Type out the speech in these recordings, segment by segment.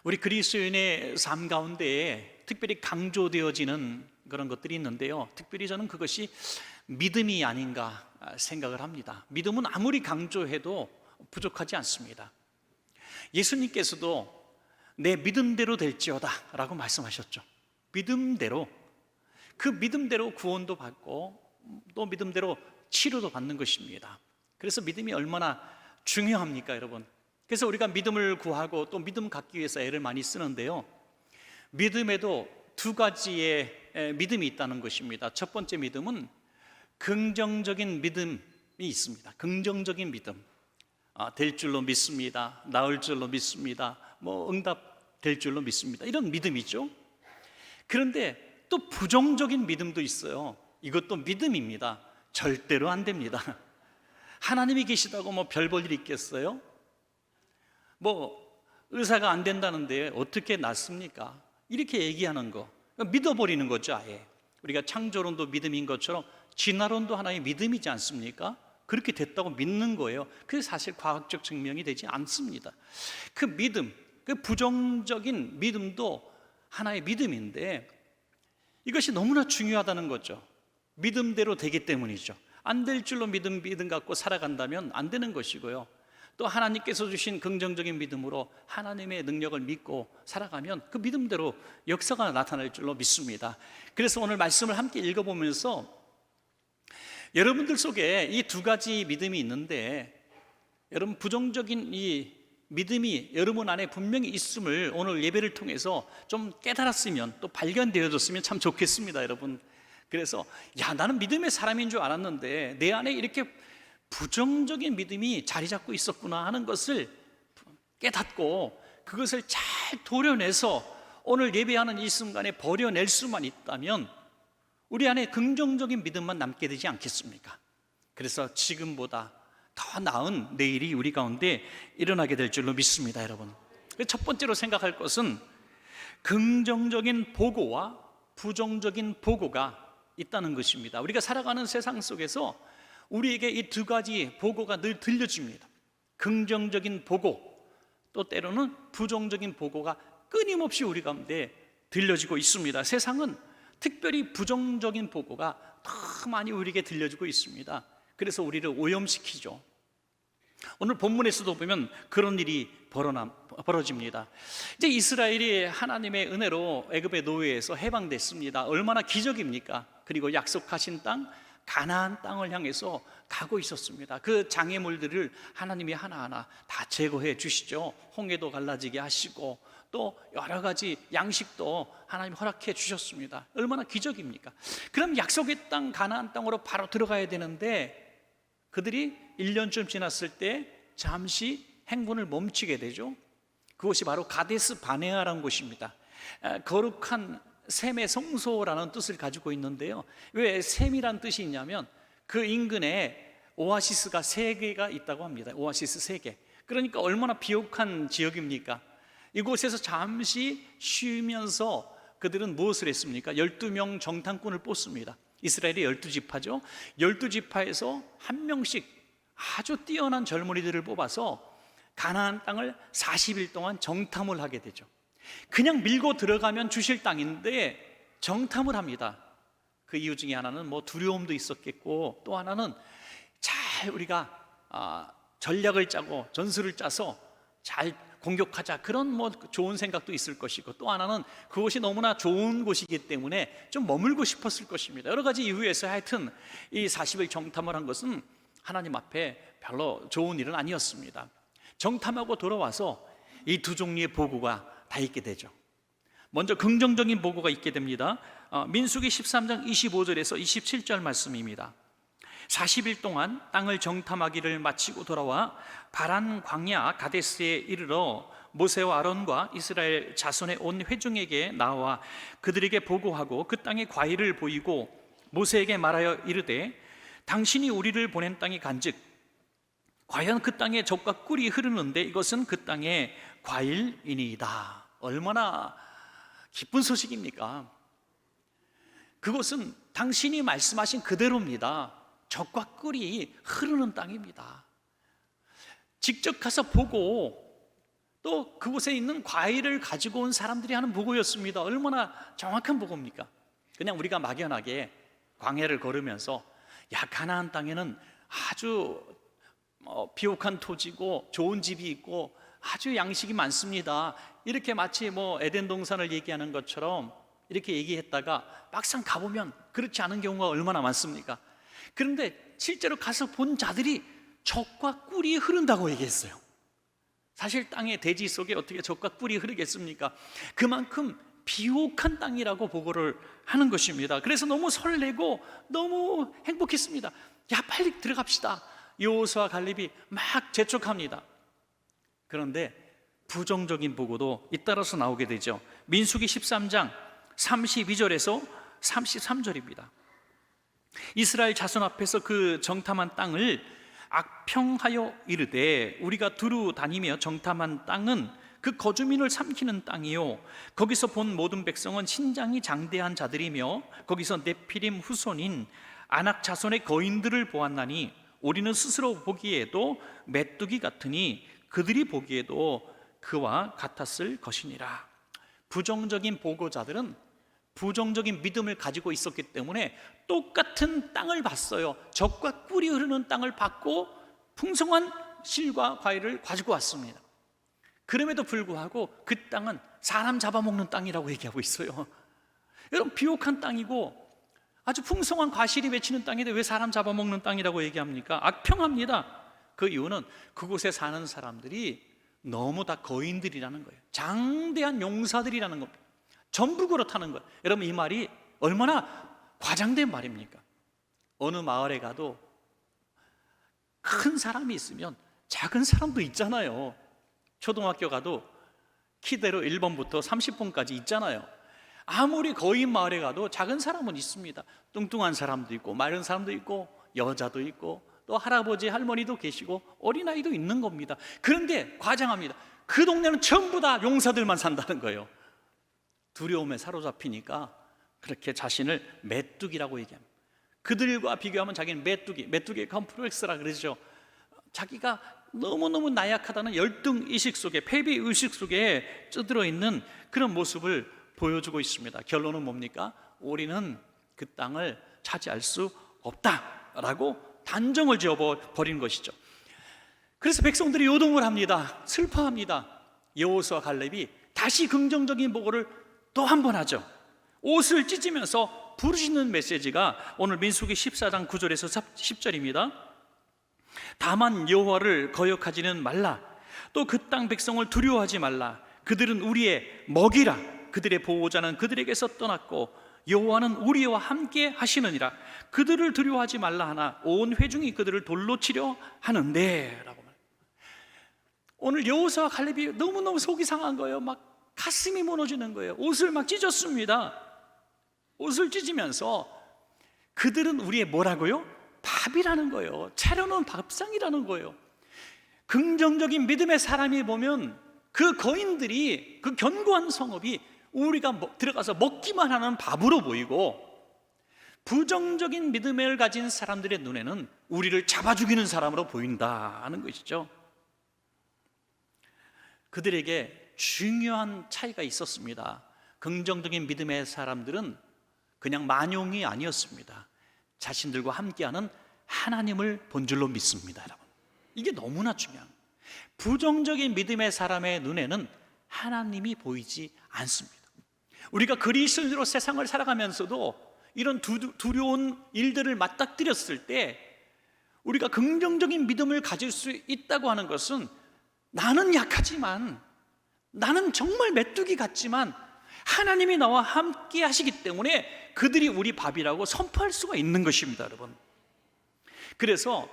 우리 그리스도인의 삶 가운데 특별히 강조되어지는 그런 것들이 있는데요, 특별히 저는 그것이 믿음이 아닌가 생각을 합니다. 믿음은 아무리 강조해도 부족하지 않습니다. 예수님께서도 내 믿음대로 될지어다 라고 말씀하셨죠. 믿음대로, 그 믿음대로 구원도 받고 또 믿음대로 치료도 받는 것입니다. 그래서 믿음이 얼마나 중요합니까, 여러분? 그래서 우리가 믿음을 구하고 또 믿음 갖기 위해서 애를 많이 쓰는데요, 믿음에도 두 가지의 믿음이 있다는 것입니다. 첫 번째 믿음은 긍정적인 믿음이 있습니다. 긍정적인 믿음. 될 줄로 믿습니다. 나을 줄로 믿습니다. 응답 될 줄로 믿습니다. 이런 믿음이죠. 그런데 또 부정적인 믿음도 있어요. 이것도 믿음입니다. 절대로 안 됩니다. 하나님이 계시다고 별 볼 일이 있겠어요? 의사가 안 된다는데 어떻게 낫습니까? 이렇게 얘기하는 거, 믿어버리는 거죠. 아예 우리가 창조론도 믿음인 것처럼 진화론도 하나의 믿음이지 않습니까? 그렇게 됐다고 믿는 거예요. 그게 사실 과학적 증명이 되지 않습니다. 그 믿음, 그 부정적인 믿음도 하나의 믿음인데 이것이 너무나 중요하다는 거죠. 믿음대로 되기 때문이죠. 안 될 줄로 믿음 갖고 살아간다면 안 되는 것이고요, 또 하나님께서 주신 긍정적인 믿음으로 하나님의 능력을 믿고 살아가면 그 믿음대로 역사가 나타날 줄로 믿습니다. 그래서 오늘 말씀을 함께 읽어보면서 여러분들 속에 이 두 가지 믿음이 있는데, 여러분 부정적인 이 믿음이 여러분 안에 분명히 있음을 오늘 예배를 통해서 좀 깨달았으면, 또 발견되어졌으면 참 좋겠습니다, 여러분. 그래서 나는 믿음의 사람인 줄 알았는데 내 안에 이렇게 부정적인 믿음이 자리 잡고 있었구나 하는 것을 깨닫고 그것을 잘 도려내서 오늘 예배하는 이 순간에 버려낼 수만 있다면 우리 안에 긍정적인 믿음만 남게 되지 않겠습니까? 그래서 지금보다 더 나은 내일이 우리 가운데 일어나게 될 줄로 믿습니다, 여러분. 첫 번째로 생각할 것은 긍정적인 보고와 부정적인 보고가 있다는 것입니다. 우리가 살아가는 세상 속에서 우리에게 이 두 가지 보고가 늘 들려집니다. 긍정적인 보고, 또 때로는 부정적인 보고가 끊임없이 우리 가운데 들려지고 있습니다. 세상은 특별히 부정적인 보고가 더 많이 우리에게 들려지고 있습니다. 그래서 우리를 오염시키죠. 오늘 본문에서도 보면 그런 일이 벌어집니다. 이제 이스라엘이 하나님의 은혜로 애굽의 노예에서 해방됐습니다. 얼마나 기적입니까? 그리고 약속하신 땅 가나안 땅을 향해서 가고 있었습니다. 그 장애물들을 하나님이 하나하나 다 제거해 주시죠. 홍해도 갈라지게 하시고 또 여러 가지 양식도 하나님 허락해 주셨습니다. 얼마나 기적입니까? 그럼 약속의 땅 가나안 땅으로 바로 들어가야 되는데 그들이 1년쯤 지났을 때 잠시 행군을 멈추게 되죠. 그것이 바로 가데스 바네아라는 곳입니다. 거룩한 샘의 성소라는 뜻을 가지고 있는데요, 왜 샘이란 뜻이 있냐면 그 인근에 오아시스가 3개가 있다고 합니다. 오아시스 3개. 그러니까 얼마나 비옥한 지역입니까? 이곳에서 잠시 쉬면서 그들은 무엇을 했습니까? 12명 정탐꾼을 뽑습니다. 이스라엘의 12지파죠 12지파에서 한 명씩 아주 뛰어난 젊은이들을 뽑아서 가나안 땅을 40일 동안 정탐을 하게 되죠. 그냥 밀고 들어가면 주실 땅인데 정탐을 합니다. 그 이유 중에 하나는 두려움도 있었겠고, 또 하나는 잘 우리가 전략을 짜고 전술을 짜서 잘 공격하자, 그런 좋은 생각도 있을 것이고, 또 하나는 그것이 너무나 좋은 곳이기 때문에 좀 머물고 싶었을 것입니다. 여러 가지 이유에서 하여튼 이 40일 정탐을 한 것은 하나님 앞에 별로 좋은 일은 아니었습니다. 정탐하고 돌아와서 이 두 종류의 보고가 다 있게 되죠. 먼저 긍정적인 보고가 있게 됩니다. 민수기 13장 25절에서 27절 말씀입니다. 40일 동안 땅을 정탐하기를 마치고 돌아와 바란 광야 가데스에 이르러 모세와 아론과 이스라엘 자손의 온 회중에게 나와 그들에게 보고하고 그 땅의 과일을 보이고 모세에게 말하여 이르되 당신이 우리를 보낸 땅이 간즉 과연 그 땅에 젖과 꿀이 흐르는데 이것은 그 땅의 과일이니이다. 얼마나 기쁜 소식입니까? 그것은 당신이 말씀하신 그대로입니다. 젖과 꿀이 흐르는 땅입니다. 직접 가서 보고 또 그곳에 있는 과일을 가지고 온 사람들이 하는 보고였습니다. 얼마나 정확한 보고입니까? 그냥 우리가 막연하게 광야를 걸으면서 가나안 땅에는 아주 비옥한 토지고 좋은 집이 있고 아주 양식이 많습니다, 이렇게 마치 에덴 동산을 얘기하는 것처럼 이렇게 얘기했다가 막상 가보면 그렇지 않은 경우가 얼마나 많습니까? 그런데 실제로 가서 본 자들이 젖과 꿀이 흐른다고 얘기했어요. 사실 땅의 대지 속에 어떻게 젖과 꿀이 흐르겠습니까? 그만큼 비옥한 땅이라고 보고를 하는 것입니다. 그래서 너무 설레고 너무 행복했습니다. 빨리 들어갑시다. 여호수아와 갈렙이 막 재촉합니다. 그런데 부정적인 보고도 잇따라서 나오게 되죠. 민수기 13장 32절에서 33절입니다. 이스라엘 자손 앞에서 그 정탐한 땅을 악평하여 이르되 우리가 두루 다니며 정탐한 땅은 그 거주민을 삼키는 땅이요 거기서 본 모든 백성은 신장이 장대한 자들이며 거기서 네피림 후손인 아낙 자손의 거인들을 보았나니 우리는 스스로 보기에도 메뚜기 같으니 그들이 보기에도 그와 같았을 것이니라. 부정적인 보고자들은 부정적인 믿음을 가지고 있었기 때문에 똑같은 땅을 봤어요. 젖과 꿀이 흐르는 땅을 봤고 풍성한 실과 과일을 가지고 왔습니다. 그럼에도 불구하고 그 땅은 사람 잡아먹는 땅이라고 얘기하고 있어요. 여러분, 비옥한 땅이고 아주 풍성한 과실이 맺히는 땅인데 왜 사람 잡아먹는 땅이라고 얘기합니까? 악평합니다. 그 이유는 그곳에 사는 사람들이 너무 다 거인들이라는 거예요. 장대한 용사들이라는 겁니다. 전부 그렇다는 거예요. 여러분, 이 말이 얼마나 과장된 말입니까? 어느 마을에 가도 큰 사람이 있으면 작은 사람도 있잖아요. 초등학교 가도 키대로 1번부터 30번까지 있잖아요. 아무리 거인 마을에 가도 작은 사람은 있습니다. 뚱뚱한 사람도 있고 마른 사람도 있고 여자도 있고 또 할아버지 할머니도 계시고 어린아이도 있는 겁니다. 그런데 과장합니다. 그 동네는 전부 다 용사들만 산다는 거예요. 두려움에 사로잡히니까 그렇게 자신을 메뚜기라고 얘기합니다. 그들과 비교하면 자기는 메뚜기 컴플렉스라 그러죠. 자기가 너무너무 나약하다는 열등의식 속에, 패배의식 속에 찌들어 있는 그런 모습을 보여주고 있습니다. 결론은 뭡니까? 우리는 그 땅을 차지할 수 없다라고 단정을 지어버린 것이죠. 그래서 백성들이 요동을 합니다. 슬퍼합니다. 여호수아 갈렙이 다시 긍정적인 보고를 또 한 번 하죠. 옷을 찢으면서 부르짖는 메시지가 오늘 민수기 14장 9절에서 10절입니다. 다만 여호와를 거역하지는 말라. 또 그 땅 백성을 두려워하지 말라. 그들은 우리의 먹이라. 그들의 보호자는 그들에게서 떠났고 여호와는 우리와 함께 하시느니라. 그들을 두려워하지 말라 하나 온 회중이 그들을 돌로 치려 하는데 라고 말해요. 오늘 여호수아와 갈렙이 너무너무 속이 상한 거예요. 막 가슴이 무너지는 거예요. 옷을 막 찢었습니다. 옷을 찢으면서 그들은 우리의 뭐라고요? 밥이라는 거예요. 차려놓은 밥상이라는 거예요. 긍정적인 믿음의 사람이 보면 그 거인들이, 그 견고한 성읍이 우리가 들어가서 먹기만 하는 밥으로 보이고, 부정적인 믿음을 가진 사람들의 눈에는 우리를 잡아 죽이는 사람으로 보인다는 것이죠. 그들에게 중요한 차이가 있었습니다. 긍정적인 믿음의 사람들은 그냥 만용이 아니었습니다. 자신들과 함께하는 하나님을 본줄로 믿습니다. 여러분, 이게 너무나 중요한 거예요. 부정적인 믿음의 사람의 눈에는 하나님이 보이지 않습니다. 우리가 그리스도인으로 세상을 살아가면서도 이런 두려운 일들을 맞닥뜨렸을 때 우리가 긍정적인 믿음을 가질 수 있다고 하는 것은, 나는 약하지만, 나는 정말 메뚜기 같지만 하나님이 나와 함께 하시기 때문에 그들이 우리 밥이라고 선포할 수가 있는 것입니다, 여러분. 그래서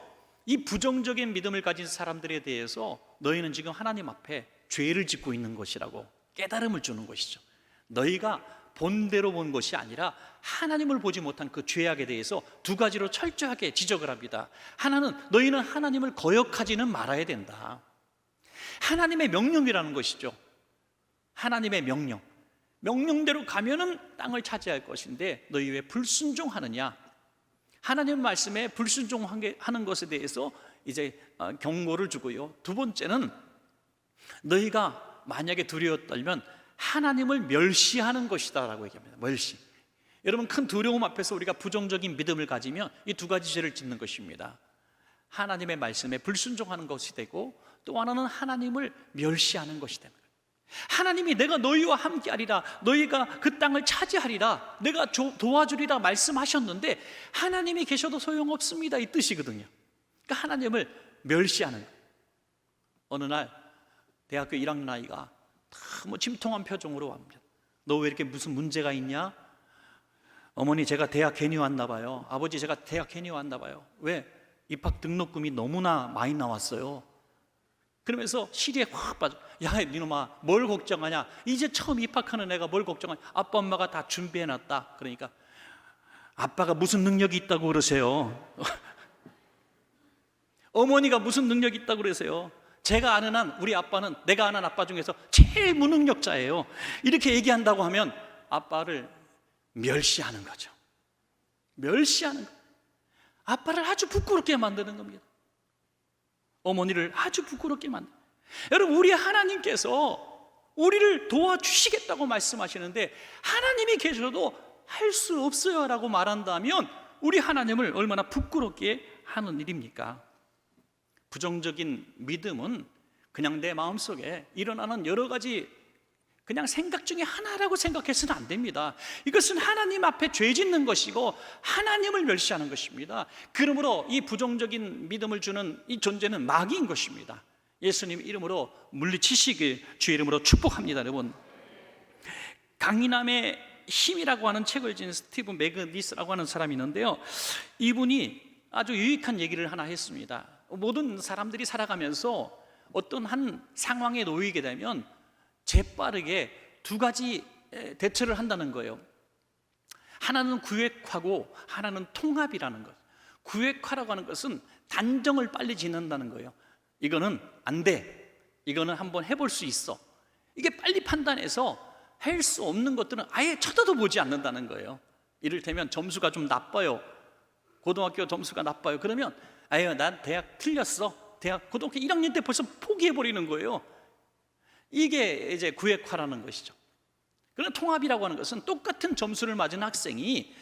이 부정적인 믿음을 가진 사람들에 대해서 너희는 지금 하나님 앞에 죄를 짓고 있는 것이라고 깨달음을 주는 것이죠. 너희가 본대로 본 것이 아니라 하나님을 보지 못한 그 죄악에 대해서 두 가지로 철저하게 지적을 합니다. 하나는 너희는 하나님을 거역하지는 말아야 된다. 하나님의 명령이라는 것이죠. 하나님의 명령대로 가면은 땅을 차지할 것인데 너희 왜 불순종하느냐? 하나님 말씀에 불순종하는 것에 대해서 이제 경고를 주고요. 두 번째는 너희가 만약에 두려워 떨면 하나님을 멸시하는 것이다 라고 얘기합니다. 멸시. 여러분, 큰 두려움 앞에서 우리가 부정적인 믿음을 가지면 이 두 가지 죄를 짓는 것입니다. 하나님의 말씀에 불순종하는 것이 되고, 또 하나는 하나님을 멸시하는 것이 되는 거예요. 하나님이 내가 너희와 함께하리라, 너희가 그 땅을 차지하리라, 내가 도와주리라 말씀하셨는데 하나님이 계셔도 소용없습니다, 이 뜻이거든요. 그러니까 하나님을 멸시하는 거예요. 어느 날 대학교 1학년 아이가 너무 침통한 표정으로 옵니다. 너 왜 이렇게 무슨 문제가 있냐? 어머니, 제가 대학 괜히 왔나 봐요. 아버지, 제가 대학 괜히 왔나 봐요. 왜? 입학 등록금이 너무나 많이 나왔어요. 그러면서 시리에 확 빠져. 야, 니놈아, 뭘 걱정하냐? 이제 처음 입학하는 애가 뭘 걱정하냐? 아빠 엄마가 다 준비해놨다. 그러니까 아빠가 무슨 능력이 있다고 그러세요? 어머니가 무슨 능력이 있다고 그러세요? 제가 아는 한, 우리 아빠는, 내가 아는 아빠 중에서 제일 무능력자예요. 이렇게 얘기한다고 하면 아빠를 멸시하는 거죠. 멸시하는 거. 아빠를 아주 부끄럽게 만드는 겁니다. 어머니를 아주 부끄럽게 만드는. 여러분, 우리 하나님께서 우리를 도와주시겠다고 말씀하시는데 하나님이 계셔도 할 수 없어요 라고 말한다면 우리 하나님을 얼마나 부끄럽게 하는 일입니까? 부정적인 믿음은 그냥 내 마음속에 일어나는 여러 가지 그냥 생각 중에 하나라고 생각해서는 안 됩니다. 이것은 하나님 앞에 죄 짓는 것이고 하나님을 멸시하는 것입니다. 그러므로 이 부정적인 믿음을 주는 이 존재는 마귀인 것입니다. 예수님 이름으로 물리치시길 주의 이름으로 축복합니다. 여러분, 강인함의 힘이라고 하는 책을 지은 스티브 매그니스라고 하는 사람이 있는데요, 이분이 아주 유익한 얘기를 하나 했습니다. 모든 사람들이 살아가면서 어떤 한 상황에 놓이게 되면 재빠르게 두 가지 대처를 한다는 거예요. 하나는 구획화고 하나는 통합이라는 것. 구획화라고 하는 것은 단정을 빨리 짓는다는 거예요. 이거는 안 돼, 이거는 한번 해볼 수 있어. 이게 빨리 판단해서 할 수 없는 것들은 아예 쳐다도 보지 않는다는 거예요. 이를테면 점수가 좀 나빠요. 고등학교 점수가 나빠요. 그러면 아유, 난 대학 틀렸어. 고등학교 1학년 때 벌써 포기해버리는 거예요. 이게 이제 구획화라는 것이죠. 그러나 통합이라고 하는 것은 똑같은 점수를 맞은 학생이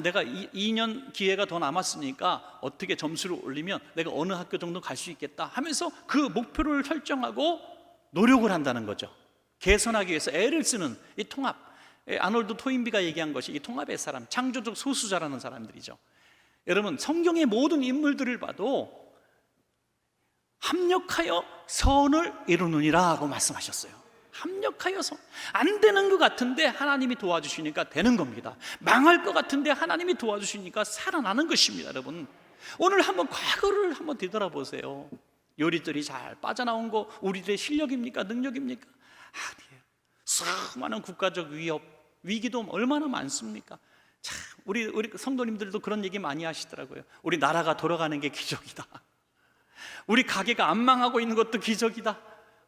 내가 2년 기회가 더 남았으니까 어떻게 점수를 올리면 내가 어느 학교 정도 갈 수 있겠다 하면서 그 목표를 설정하고 노력을 한다는 거죠. 개선하기 위해서 애를 쓰는 이 통합. 아놀드 토인비가 얘기한 것이 이 통합의 사람, 창조적 소수자라는 사람들이죠. 여러분, 성경의 모든 인물들을 봐도 합력하여 선을 이루느니라고 말씀하셨어요. 합력하여 선. 안 되는 것 같은데 하나님이 도와주시니까 되는 겁니다. 망할 것 같은데 하나님이 도와주시니까 살아나는 것입니다. 여러분, 오늘 한번 과거를 한번 되돌아보세요. 요리들이 잘 빠져나온 거 우리들의 실력입니까? 능력입니까? 아니에요. 수많은 국가적 위기도 얼마나 많습니까? 참, 우리 성도님들도 그런 얘기 많이 하시더라고요. 우리 나라가 돌아가는 게 기적이다. 우리 가게가 안 망하고 있는 것도 기적이다.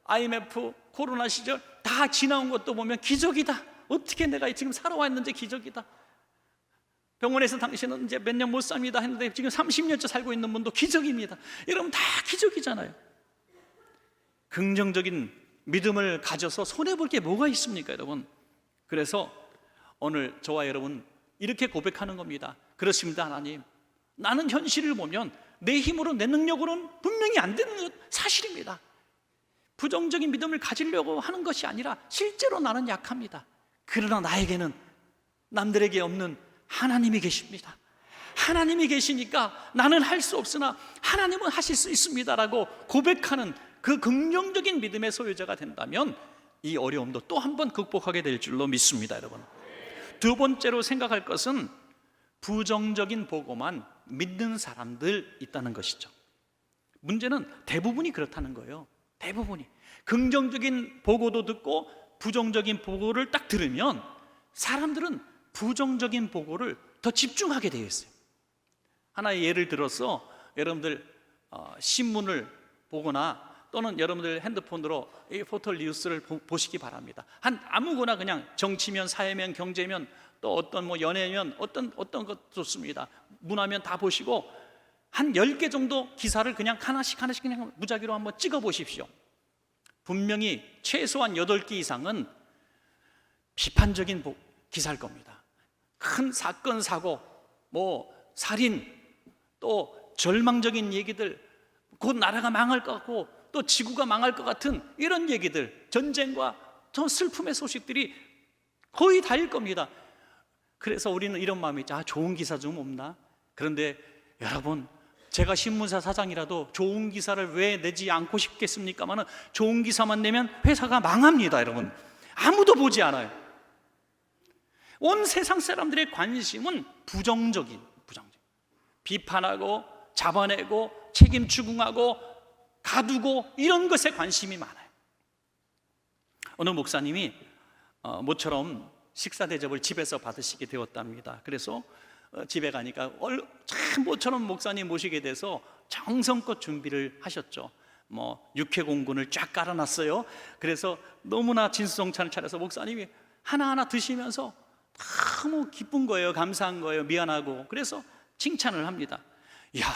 IMF, 코로나 시절 다 지나온 것도 보면 기적이다. 어떻게 내가 지금 살아왔는지 기적이다. 병원에서 당신은 이제 몇 년 못 삽니다 했는데 지금 30년째 살고 있는 분도 기적입니다. 여러분, 다 기적이잖아요. 긍정적인 믿음을 가져서 손해볼 게 뭐가 있습니까, 여러분? 그래서 오늘 저와 여러분 이렇게 고백하는 겁니다. 그렇습니다, 하나님. 나는 현실을 보면 내 힘으로, 내 능력으로는 분명히 안 되는 것 사실입니다. 부정적인 믿음을 가지려고 하는 것이 아니라 실제로 나는 약합니다. 그러나 나에게는 남들에게 없는 하나님이 계십니다. 하나님이 계시니까 나는 할 수 없으나 하나님은 하실 수 있습니다라고 고백하는 그 긍정적인 믿음의 소유자가 된다면 이 어려움도 또 한 번 극복하게 될 줄로 믿습니다. 여러분, 두 번째로 생각할 것은 부정적인 보고만 믿는 사람들 있다는 것이죠. 문제는 대부분이 그렇다는 거예요. 대부분이 긍정적인 보고도 듣고 부정적인 보고를 딱 들으면 사람들은 부정적인 보고를 더 집중하게 되어 있어요. 하나의 예를 들어서 여러분들 신문을 보거나 또는 여러분들 핸드폰으로 이 포털 뉴스를 보시기 바랍니다. 아무거나 그냥 정치면, 사회면, 경제면, 또 어떤 뭐 연예면, 어떤 것 좋습니다. 문화면 다 보시고 한 10개 정도 기사를 그냥 하나씩 그냥 무작위로 한번 찍어 보십시오. 분명히 최소한 8개 이상은 비판적인 기사일 겁니다. 큰 사건, 사고, 살인, 또 절망적인 얘기들, 곧 나라가 망할 것 같고 또 지구가 망할 것 같은 이런 얘기들, 전쟁과 더 슬픔의 소식들이 거의 다일 겁니다. 그래서 우리는 이런 마음이 있죠. 좋은 기사 좀 없나? 그런데 여러분, 제가 신문사 사장이라도 좋은 기사를 왜 내지 않고 싶겠습니까만은 좋은 기사만 내면 회사가 망합니다, 여러분. 아무도 보지 않아요. 온 세상 사람들의 관심은 부정적인 비판하고 잡아내고 책임 추궁하고 가두고 이런 것에 관심이 많아요. 어느 목사님이 모처럼 식사 대접을 집에서 받으시게 되었답니다. 그래서 집에 가니까 참 모처럼 목사님 모시게 돼서 정성껏 준비를 하셨죠. 육회공군을 쫙 깔아놨어요. 그래서 너무나 진수성찬을 차려서 목사님이 하나하나 드시면서 너무 기쁜 거예요. 감사한 거예요. 미안하고. 그래서 칭찬을 합니다. 이야,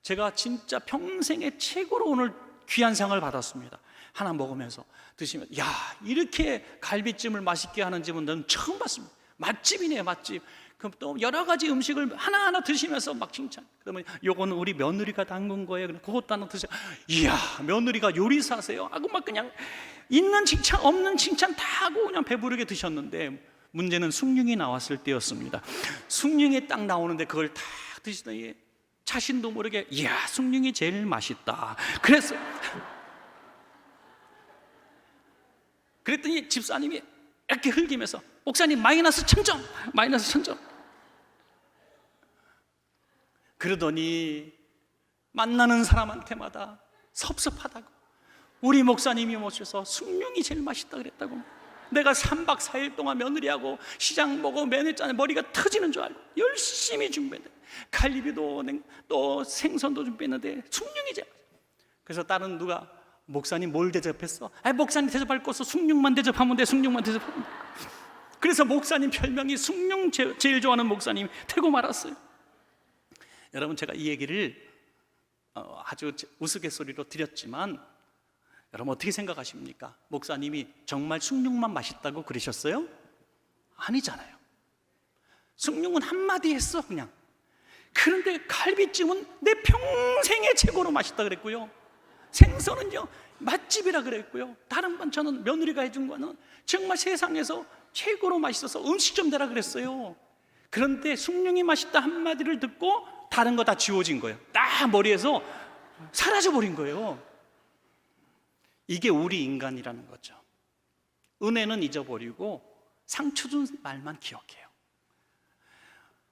제가 진짜 평생에 최고로 오늘 귀한 상을 받았습니다. 하나 먹으면서 드시면, 야, 이렇게 갈비찜을 맛있게 하는 집은 난 처음 봤습니다. 맛집이네요, 맛집. 그럼 또 여러 가지 음식을 하나하나 드시면서 막 칭찬. 그러면 요거는 우리 며느리가 담근 거예요. 그것도 하나 드세요. 이야, 며느리가 요리사세요. 하고 막 그냥 있는 칭찬 없는 칭찬 다 하고 그냥 배부르게 드셨는데, 문제는 숭늉이 나왔을 때였습니다. 숭늉이 딱 나오는데 그걸 다 드시더니 자신도 모르게, 이야, 숭늉이 제일 맛있다. 그랬더니 집사님이 이렇게 흘기면서, 목사님 마이너스 1000점, 마이너스 1000점. 그러더니 만나는 사람한테마다 섭섭하다고, 우리 목사님이 모셔서 숭늉이 제일 맛있다 그랬다고, 내가 3박 4일 동안 며느리하고 시장 보고 매니저한테 머리가 터지는 줄 알고 열심히 준비했는데, 갈비도 또 생선도 준비했는데 숭늉이 제일 맛있다. 그래서 다른 누가, 목사님 뭘 대접했어? 목사님 대접할 거 없어. 숭늉만 대접하면 돼. 숭늉만 대접하면 돼. 그래서 목사님 별명이 숭늉 제일 좋아하는 목사님이 되고 말았어요. 여러분, 제가 이 얘기를 아주 우스갯소리로 드렸지만 여러분 어떻게 생각하십니까? 목사님이 정말 숭늉만 맛있다고 그러셨어요? 아니잖아요. 숭늉은 한마디 했어 그냥. 그런데 갈비찜은 내 평생의 최고로 맛있다 그랬고요, 생선은요 맛집이라 그랬고요, 다른 반찬은 며느리가 해준 거는 정말 세상에서 최고로 맛있어서 음식점 되라 그랬어요. 그런데 숭늉이 맛있다 한마디를 듣고 다른 거 다 지워진 거예요. 다 머리에서 사라져버린 거예요. 이게 우리 인간이라는 거죠. 은혜는 잊어버리고 상처 준 말만 기억해요.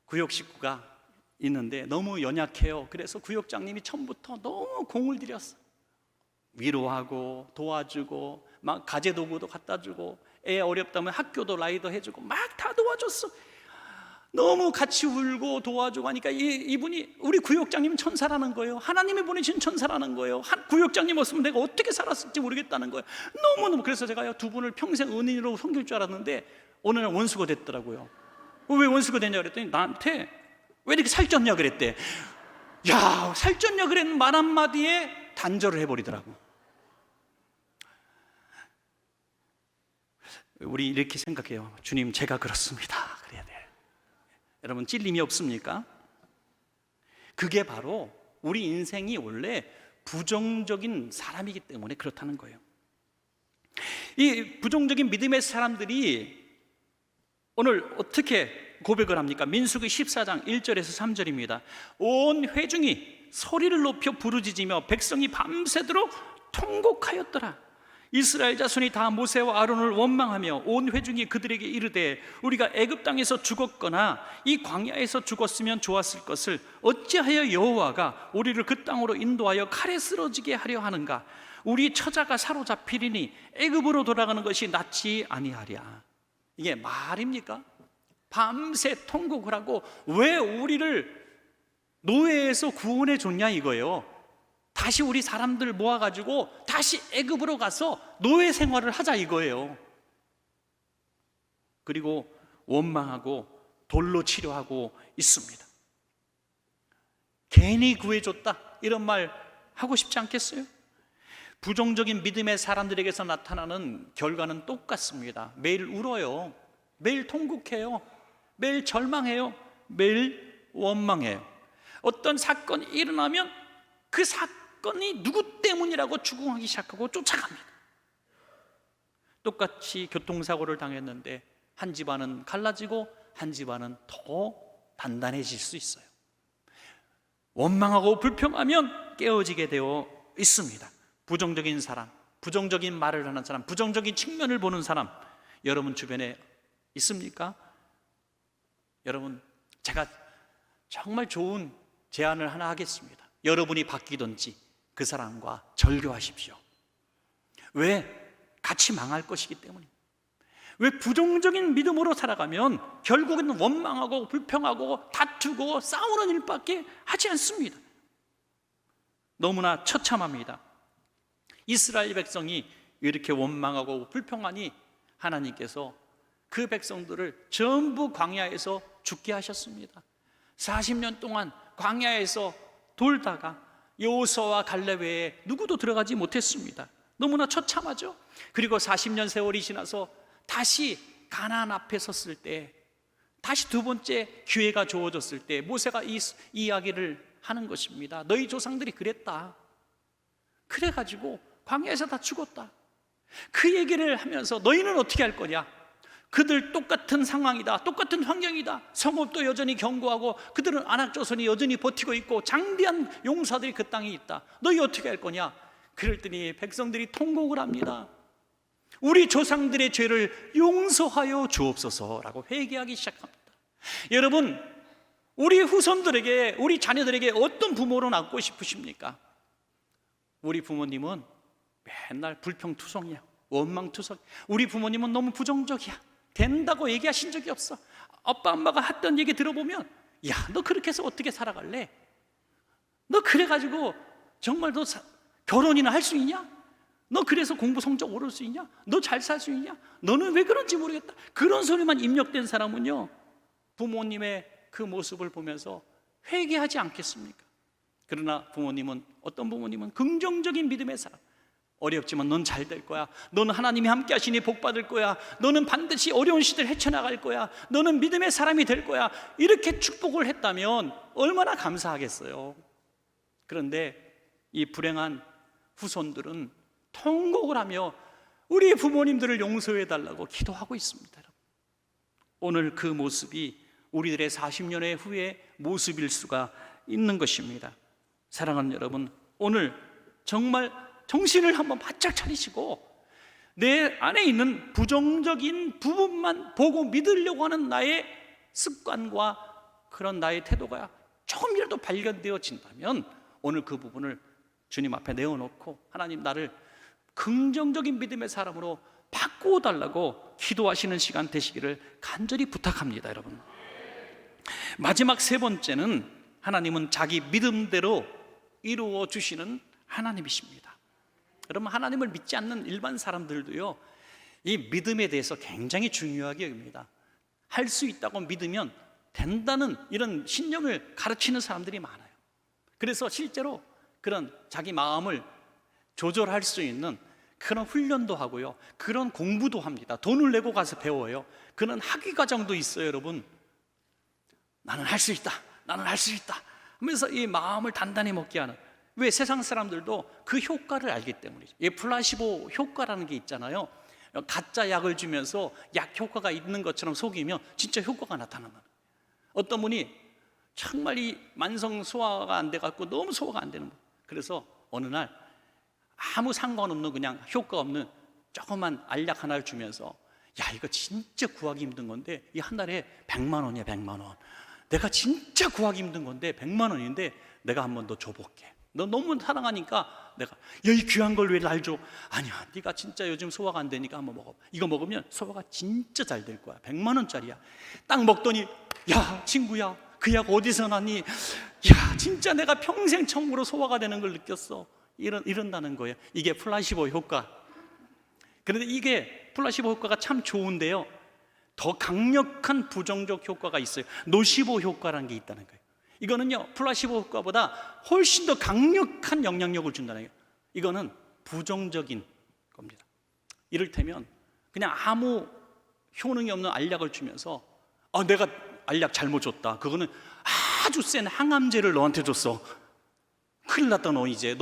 구역 식구가 있는데 너무 연약해요. 그래서 구역장님이 처음부터 너무 공을 들였어요. 위로하고 도와주고 막 가재도구도 갖다 주고, 애 어렵다면 학교도 라이더 해주고 막 다 도와줬어. 너무 같이 울고 도와주고 하니까 이분이, 우리 구역장님은 천사라는 거예요. 하나님이 보내신 천사라는 거예요. 구역장님 없으면 내가 어떻게 살았을지 모르겠다는 거예요. 너무너무. 그래서 제가 두 분을 평생 은인으로 섬길 줄 알았는데 어느 날 원수가 됐더라고요. 왜 원수가 됐냐 그랬더니 나한테 왜 이렇게 살쪘냐 그랬대. 야, 살쪘냐 그랬는 말 한마디에 단절을 해버리더라고. 우리 이렇게 생각해요. 주님, 제가 그렇습니다. 그래야 돼. 여러분, 찔림이 없습니까? 그게 바로 우리 인생이 원래 부정적인 사람이기 때문에 그렇다는 거예요. 이 부정적인 믿음의 사람들이 오늘 어떻게 고백을 합니까? 민수기 14장 1절에서 3절입니다. 온 회중이 소리를 높여 부르짖으며 백성이 밤새도록 통곡하였더라. 이스라엘 자손이 다 모세와 아론을 원망하며 온 회중이 그들에게 이르되, 우리가 애굽 땅에서 죽었거나 이 광야에서 죽었으면 좋았을 것을 어찌하여 여호와가 우리를 그 땅으로 인도하여 칼에 쓰러지게 하려 하는가? 우리 처자가 사로잡히리니 애굽으로 돌아가는 것이 낫지 아니하랴. 이게 말입니까? 밤새 통곡을 하고 왜 우리를 노예에서 구원해 줬냐 이거예요. 다시 우리 사람들 모아가지고 다시 애굽으로 가서 노예 생활을 하자 이거예요. 그리고 원망하고 돌로 치료하고 있습니다. 괜히 구해줬다 이런 말 하고 싶지 않겠어요? 부정적인 믿음의 사람들에게서 나타나는 결과는 똑같습니다. 매일 울어요. 매일 통곡해요. 매일 절망해요. 매일 원망해요. 어떤 사건이 일어나면 그 사건이 누구 때문이라고 추궁하기 시작하고 쫓아갑니다. 똑같이 교통사고를 당했는데 한 집안은 갈라지고 한 집안은 더 단단해질 수 있어요. 원망하고 불평하면 깨어지게 되어 있습니다. 부정적인 사람, 부정적인 말을 하는 사람, 부정적인 측면을 보는 사람, 여러분 주변에 있습니까? 여러분, 제가 정말 좋은 제안을 하나 하겠습니다. 여러분이 바뀌든지 그 사람과 절교하십시오. 왜? 같이 망할 것이기 때문입니다. 왜? 부정적인 믿음으로 살아가면 결국에는 원망하고 불평하고 다투고 싸우는 일밖에 하지 않습니다. 너무나 처참합니다. 이스라엘 백성이 이렇게 원망하고 불평하니 하나님께서 그 백성들을 전부 광야에서 죽게 하셨습니다. 40년 동안 광야에서 돌다가 여호수아와 갈렙 외에 누구도 들어가지 못했습니다. 너무나 처참하죠. 그리고 40년 세월이 지나서 다시 가나안 앞에 섰을 때, 다시 두 번째 기회가 주어졌을 때 모세가 이 이야기를 하는 것입니다. 너희 조상들이 그랬다. 그래가지고 광야에서 다 죽었다. 그 얘기를 하면서 너희는 어떻게 할 거냐? 그들 똑같은 상황이다. 똑같은 환경이다. 성읍도 여전히 견고하고 그들은 안악조선이 여전히 버티고 있고 장대한 용사들이 그 땅에 있다. 너희 어떻게 할 거냐? 그랬더니 백성들이 통곡을 합니다. 우리 조상들의 죄를 용서하여 주옵소서라고 회개하기 시작합니다. 여러분, 우리 후손들에게, 우리 자녀들에게 어떤 부모로 낳고 싶으십니까? 우리 부모님은 맨날 불평투성이야, 원망투성. 우리 부모님은 너무 부정적이야, 된다고 얘기하신 적이 없어. 아빠 엄마가 했던 얘기 들어보면, 야, 너 그렇게 해서 어떻게 살아갈래? 너 그래가지고 정말 너 결혼이나 할 수 있냐? 너 그래서 공부 성적 오를 수 있냐? 너 잘 살 수 있냐? 너는 왜 그런지 모르겠다. 그런 소리만 입력된 사람은요, 부모님의 그 모습을 보면서 회개하지 않겠습니까? 그러나 부모님은, 어떤 부모님은 긍정적인 믿음의 사람, 어렵지만 넌 잘 될 거야, 너는 하나님이 함께 하시니 복 받을 거야, 너는 반드시 어려운 시대를 헤쳐나갈 거야, 너는 믿음의 사람이 될 거야, 이렇게 축복을 했다면 얼마나 감사하겠어요. 그런데 이 불행한 후손들은 통곡을 하며 우리 부모님들을 용서해 달라고 기도하고 있습니다. 오늘 그 모습이 우리들의 40년의 후의 모습일 수가 있는 것입니다. 사랑하는 여러분, 오늘 정말 정신을 한번 바짝 차리시고 내 안에 있는 부정적인 부분만 보고 믿으려고 하는 나의 습관과 그런 나의 태도가 조금이라도 발견되어진다면 오늘 그 부분을 주님 앞에 내어놓고 하나님, 나를 긍정적인 믿음의 사람으로 바꾸어 달라고 기도하시는 시간 되시기를 간절히 부탁합니다. 여러분, 마지막 세 번째는 하나님은 자기 믿음대로 이루어 주시는 하나님이십니다. 여러분, 하나님을 믿지 않는 일반 사람들도요, 이 믿음에 대해서 굉장히 중요하게 여깁니다. 할 수 있다고 믿으면 된다는 이런 신념을 가르치는 사람들이 많아요. 그래서 실제로 그런 자기 마음을 조절할 수 있는 그런 훈련도 하고요, 그런 공부도 합니다. 돈을 내고 가서 배워요. 그런 학위 과정도 있어요. 여러분, 나는 할 수 있다, 나는 할 수 있다 하면서 이 마음을 단단히 먹게 하는, 왜? 세상 사람들도 그 효과를 알기 때문이죠. 이 플라시보 효과라는 게 있잖아요. 가짜 약을 주면서 약 효과가 있는 것처럼 속이면 진짜 효과가 나타납니다. 어떤 분이 정말 이 만성 소화가 안 돼갖고 너무 소화가 안 되는 거예요. 그래서 어느 날 아무 상관없는, 그냥 효과 없는 조그만 알약 하나를 주면서, 야, 이거 진짜 구하기 힘든 건데 이 한 달에 100만 원이야, 100만 원. 내가 진짜 구하기 힘든 건데 100만 원인데 내가 한번 너 줘볼게. 너 너무 사랑하니까 내가, 야, 이 귀한 걸 왜 날 줘? 아니야, 네가 진짜 요즘 소화가 안 되니까 한번 먹어. 이거 먹으면 소화가 진짜 잘 될 거야. 100만 원짜리야. 딱 먹더니, 야, 친구야, 그 약 어디서 났니? 야, 진짜 내가 평생 처음으로 소화가 되는 걸 느꼈어. 이런다는 거예요. 이게 플라시보 효과. 그런데 이게 플라시보 효과가 참 좋은데요, 더 강력한 부정적 효과가 있어요. 노시보 효과라는 게 있다는 거예요. 이거는요, 플라시보 효과보다 훨씬 더 강력한 영향력을 준다는 거예요. 이거는 부정적인 겁니다. 이를테면 그냥 아무 효능이 없는 알약을 주면서 내가 알약 잘못 줬다, 그거는 아주 센 항암제를 너한테 줬어, 큰일 났다, 너 이제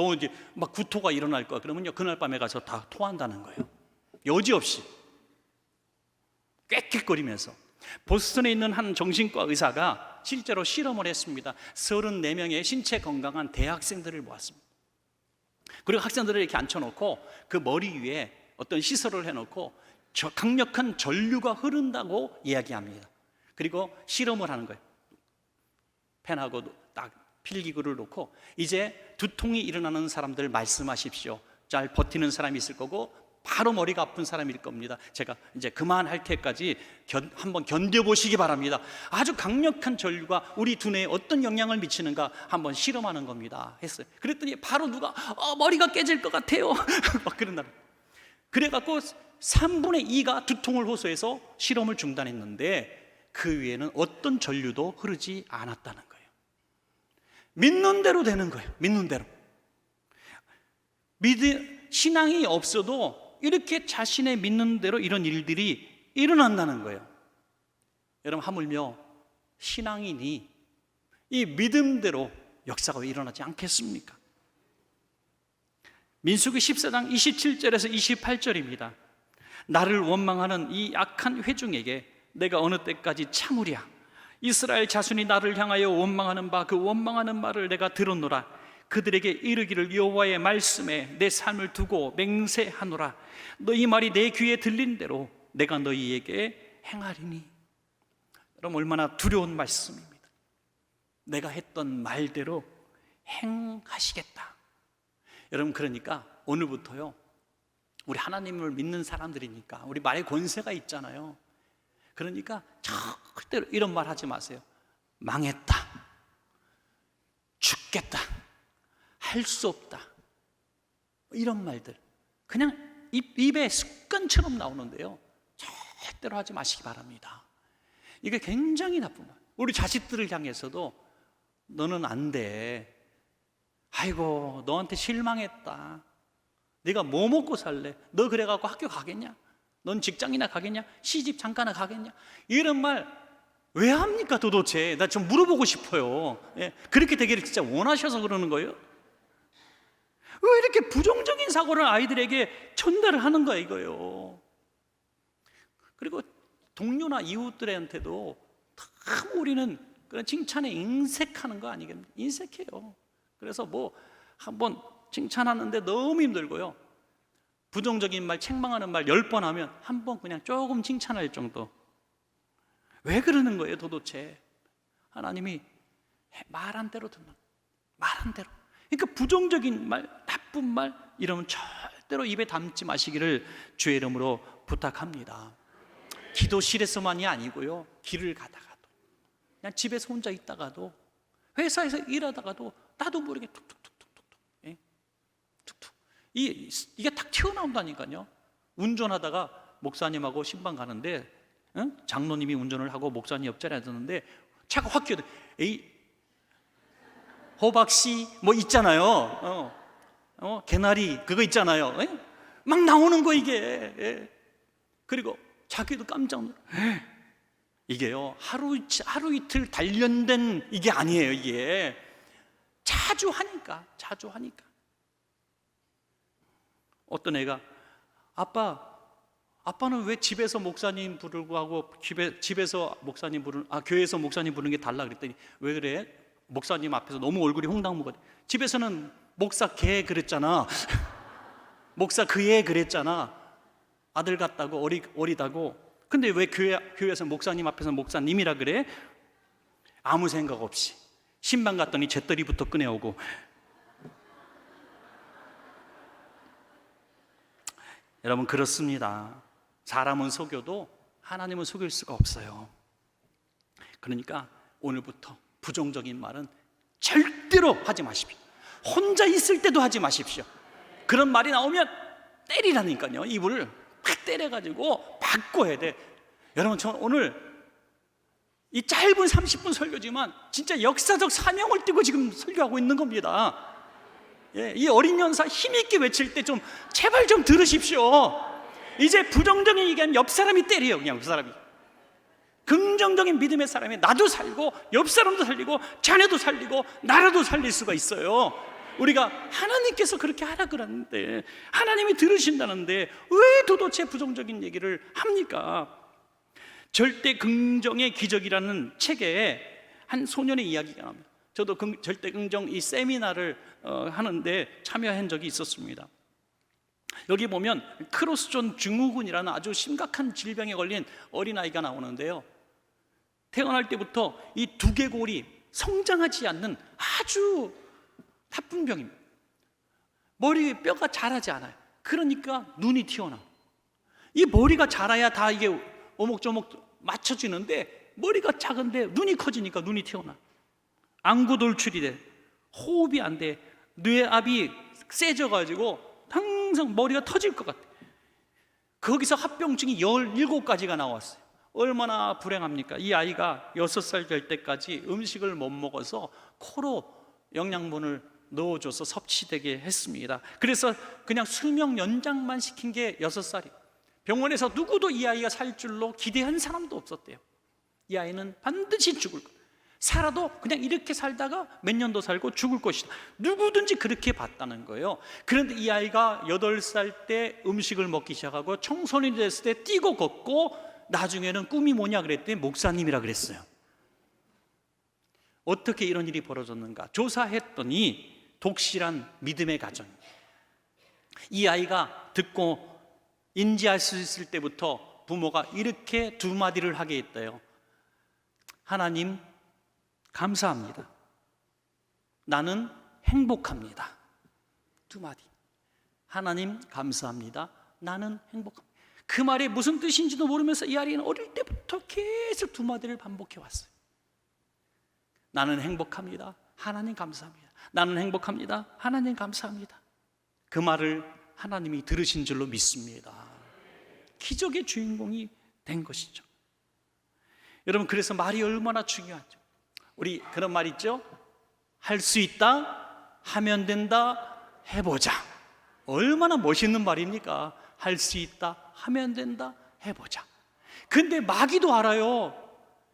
막 구토가 일어날 거야. 그러면요, 그날 밤에 가서 다 토한다는 거예요. 여지없이 꽥꽥거리면서. 보스턴에 있는 한 정신과 의사가 실제로 실험을 했습니다. 34명의 신체 건강한 대학생들을 모았습니다. 그리고 학생들을 이렇게 앉혀놓고 그 머리 위에 어떤 시설을 해놓고 강력한 전류가 흐른다고 이야기합니다. 그리고 실험을 하는 거예요. 펜하고 딱 필기구를 놓고 이제 두통이 일어나는 사람들 말씀하십시오. 잘 버티는 사람이 있을 거고 바로 머리가 아픈 사람일 겁니다. 제가 이제 그만할 때까지 한번 견뎌보시기 바랍니다. 아주 강력한 전류가 우리 두뇌에 어떤 영향을 미치는가 한번 실험하는 겁니다 했어요. 그랬더니 바로 누가 머리가 깨질 것 같아요 막 그런다. 그래갖고 3분의 2가 두통을 호소해서 실험을 중단했는데 그 위에는 어떤 전류도 흐르지 않았다는 거예요. 믿는 대로 되는 거예요. 믿는 대로. 신앙이 없어도 이렇게 자신의 믿는 대로 이런 일들이 일어난다는 거예요. 여러분, 하물며 신앙인이 이 믿음대로 역사가 일어나지 않겠습니까? 민수기 14장 27절에서 28절입니다. 나를 원망하는 이 악한 회중에게 내가 어느 때까지 참으랴. 이스라엘 자손이 나를 향하여 원망하는 바 그 원망하는 말을 내가 들었노라. 그들에게 이르기를 여호와의 말씀에 내 삶을 두고 맹세하노라. 너희 말이 내 귀에 들린 대로 내가 너희에게 행하리니. 여러분, 얼마나 두려운 말씀입니다. 내가 했던 말대로 행하시겠다. 여러분, 그러니까 오늘부터요, 우리 하나님을 믿는 사람들이니까 우리 말에 권세가 있잖아요. 그러니까 절대로 이런 말 하지 마세요. 망했다, 죽겠다, 할 수 없다, 이런 말들 그냥 입에 습관처럼 나오는데요, 절대로 하지 마시기 바랍니다. 이게 굉장히 나쁜 말. 우리 자식들을 향해서도 너는 안 돼, 아이고 너한테 실망했다, 네가 뭐 먹고 살래, 너 그래갖고 학교 가겠냐, 넌 직장이나 가겠냐, 시집 잠깐이나 가겠냐, 이런 말 왜 합니까 도대체? 나 좀 물어보고 싶어요. 그렇게 되기를 진짜 원하셔서 그러는 거예요? 왜 이렇게 부정적인 사고를 아이들에게 전달을 하는 거야 이거요. 그리고 동료나 이웃들한테도 참 우리는 그런 칭찬에 인색하는 거 아니겠습니까? 인색해요. 그래서 뭐 한번 칭찬하는데 너무 힘들고요, 부정적인 말, 책망하는 말 10번 하면 한 번 그냥 조금 칭찬할 정도. 왜 그러는 거예요 도대체? 하나님이 말한 대로 듣는, 말한 대로. 그러니까 부정적인 말, 나쁜 말 이러면 절대로 입에 담지 마시기를 주의 이름으로 부탁합니다. 기도실에서만이 아니고요, 길을 가다가도, 그냥 집에서 혼자 있다가도, 회사에서 일하다가도 나도 모르게 툭툭툭툭툭, 툭툭, 이게 탁 튀어나온다니까요. 운전하다가 목사님하고 신방 가는데 장로님이 운전을 하고 목사님 옆자리에 앉았는데 차가 확 끼어들, 호박씨 뭐 있잖아요, 개나리 그거 있잖아요, 막 나오는 거 이게. 그리고 자기도 깜짝 놀라. 이게요, 하루 이틀 단련된 이게 아니에요. 이게 자주 하니까. 어떤 애가 아빠는 왜 집에서 목사님 부르고 하고 집에서 목사님 교회에서 목사님 부르는 게 달라 그랬더니, 왜 그래? 목사님 앞에서 너무 얼굴이 홍당무가 돼. 집에서는 목사 걔 그랬잖아 목사 그애 그랬잖아, 아들 같다고, 어리다고. 근데 왜 교회에서 목사님 앞에서 목사님이라 그래? 아무 생각 없이 신방 갔더니 재떨이부터 꺼내오고. 여러분, 그렇습니다. 사람은 속여도 하나님은 속일 수가 없어요. 그러니까 오늘부터 부정적인 말은 절대로 하지 마십시오. 혼자 있을 때도 하지 마십시오. 그런 말이 나오면 때리라니까요. 입을 팍 때려가지고 바꿔야 돼. 여러분, 저 오늘 이 짧은 30분 설교지만 진짜 역사적 사명을 띠고 지금 설교하고 있는 겁니다. 이 어린 연사 힘있게 외칠 때 좀 제발 좀 들으십시오. 이제 부정적인 얘기하면 옆 사람이 때려요. 그냥 옆 사람이. 긍정적인 믿음의 사람이 나도 살고 옆 사람도 살리고 자녀도 살리고 나라도 살릴 수가 있어요. 우리가 하나님께서 그렇게 하라 그러는데, 하나님이 들으신다는데 왜 도대체 부정적인 얘기를 합니까? 절대 긍정의 기적이라는 책에 한 소년의 이야기가 나옵니다. 저도 절대 긍정 이 세미나를 하는데 참여한 적이 있었습니다. 여기 보면 크로스존 증후군이라는 아주 심각한 질병에 걸린 어린아이가 나오는데요, 태어날 때부터 이 두개골이 성장하지 않는 아주 나쁜 병입니다. 머리 뼈가 자라지 않아요. 그러니까 눈이 튀어나와. 이 머리가 자라야 다 이게 오목조목 맞춰지는데 머리가 작은데 눈이 커지니까 눈이 튀어나와. 안구 돌출이 돼. 호흡이 안 돼. 뇌압이 세져가지고 항상 머리가 터질 것 같아. 거기서 합병증이 17가지가 나왔어요. 얼마나 불행합니까? 이 아이가 6살 될 때까지 음식을 못 먹어서 코로 영양분을 넣어줘서 섭취되게 했습니다. 그래서 그냥 수명 연장만 시킨 게 6살이에요. 병원에서 누구도 이 아이가 살 줄로 기대한 사람도 없었대요. 이 아이는 반드시 죽을 것, 살아도 그냥 이렇게 살다가 몇 년 더 살고 죽을 것이다. 누구든지 그렇게 봤다는 거예요. 그런데 이 아이가 8살 때 음식을 먹기 시작하고 청소년이 됐을 때 뛰고 걷고 나중에는 꿈이 뭐냐 그랬더니 목사님이라 그랬어요. 어떻게 이런 일이 벌어졌는가 조사했더니 독실한 믿음의 가정. 이 아이가 듣고 인지할 수 있을 때부터 부모가 이렇게 두 마디를 하게 했대요. 하나님 감사합니다. 나는 행복합니다. 두 마디. 하나님 감사합니다. 나는 행복합니다. 그 말이 무슨 뜻인지도 모르면서 이 아이는 어릴 때부터 계속 두 마디를 반복해 왔어요. 나는 행복합니다. 하나님 감사합니다. 나는 행복합니다. 하나님 감사합니다. 그 말을 하나님이 들으신 줄로 믿습니다. 기적의 주인공이 된 것이죠. 여러분, 그래서 말이 얼마나 중요하죠. 우리 그런 말 있죠? 할 수 있다, 하면 된다, 해보자. 얼마나 멋있는 말입니까? 할 수 있다, 하면 된다, 해보자. 근데 마귀도 알아요.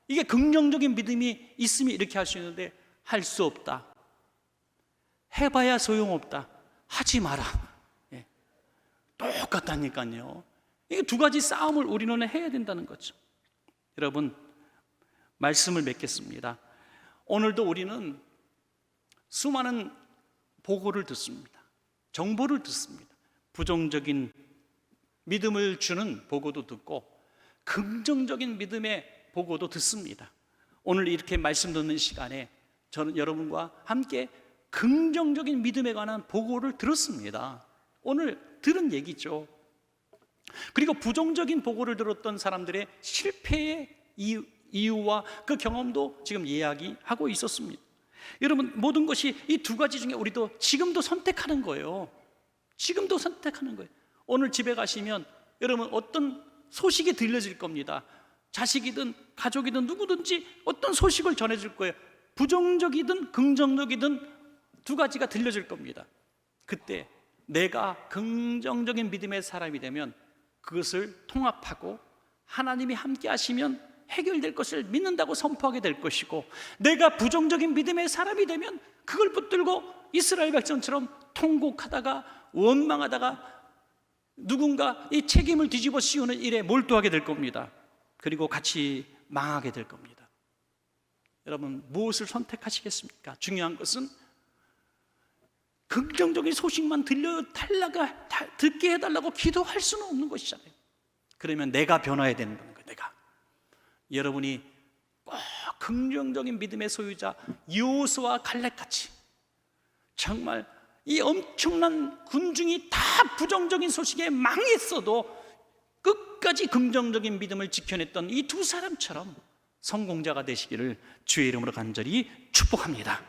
이게 긍정적인 믿음이 있으면 이렇게 할 수 있는데, 할 수 없다, 해봐야 소용없다, 하지 마라. 예. 똑같다니까요. 이게 두 가지 싸움을 우리는 해야 된다는 거죠. 여러분, 말씀을 맺겠습니다. 오늘도 우리는 수많은 보고를 듣습니다. 정보를 듣습니다. 부정적인 믿음을 주는 보고도 듣고 긍정적인 믿음의 보고도 듣습니다. 오늘 이렇게 말씀 듣는 시간에 저는 여러분과 함께 긍정적인 믿음에 관한 보고를 들었습니다. 오늘 들은 얘기죠. 그리고 부정적인 보고를 들었던 사람들의 실패의 이유와 그 경험도 지금 이야기하고 있었습니다. 여러분, 모든 것이 이 두 가지 중에 우리도 지금도 선택하는 거예요. 지금도 선택하는 거예요. 오늘 집에 가시면 여러분 어떤 소식이 들려질 겁니다. 자식이든 가족이든 누구든지 어떤 소식을 전해줄 거예요. 부정적이든 긍정적이든 두 가지가 들려질 겁니다. 그때 내가 긍정적인 믿음의 사람이 되면 그것을 통합하고 하나님이 함께 하시면 해결될 것을 믿는다고 선포하게 될 것이고, 내가 부정적인 믿음의 사람이 되면 그걸 붙들고 이스라엘 백성처럼 통곡하다가 원망하다가 누군가 이 책임을 뒤집어 씌우는 일에 몰두하게 될 겁니다. 그리고 같이 망하게 될 겁니다. 여러분, 무엇을 선택하시겠습니까? 중요한 것은 긍정적인 소식만 듣게 해달라고 기도할 수는 없는 것이잖아요. 그러면 내가 변화해야 되는 거예요. 내가. 여러분이 꼭 긍정적인 믿음의 소유자 여호수아와 갈렙같이 정말 이 엄청난 군중이 다 부정적인 소식에 망했어도 끝까지 긍정적인 믿음을 지켜냈던 이 두 사람처럼 성공자가 되시기를 주의 이름으로 간절히 축복합니다.